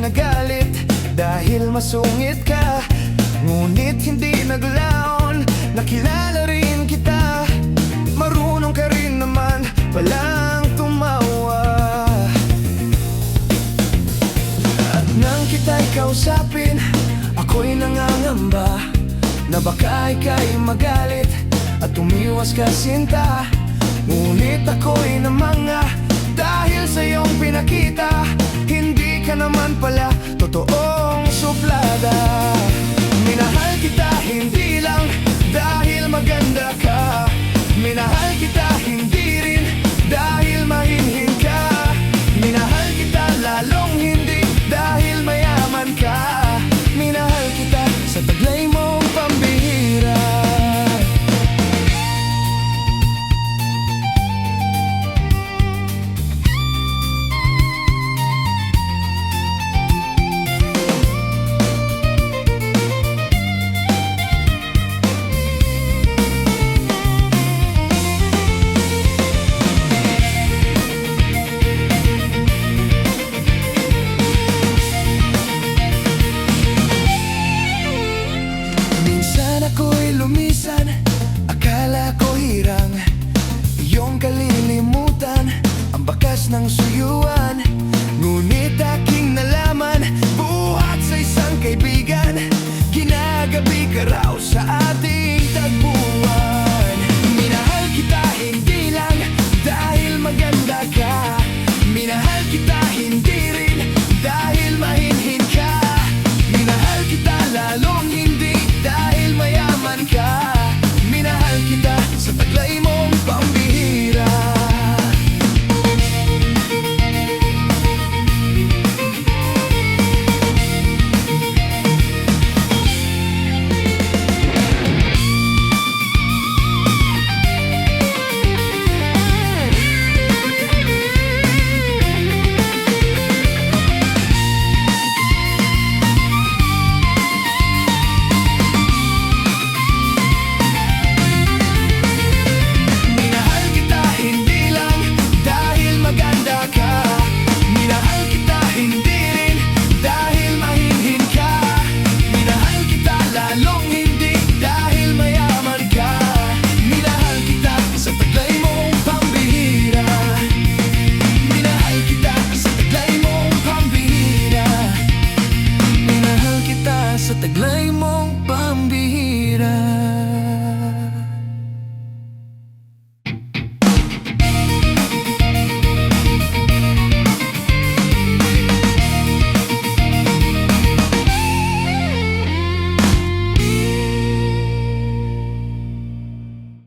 ika'y nagalit dahil masungit ka. Ngunit hindi naglaon, nakilala rin kita. Marunong ka rin naman palang tumawa. At nang kita'y kausapin, ako'y nangangamba na baka ika'y magalit at umiwas ka sinta. Ngunit ako'y namanga dahil sa iyong pinakita. Hindi ka naman pala totoong suplada. Minahal kita hindi lang dahil maganda ka. Minahal kita hindi rin dahil mahinhin ka. Minahal kita lalong hindi dahil mayaman ka. Minahal kita sa taglay mong pambihira. Ako'y lumisan, akala ko hirang iyong kalilimutan ang bakas ng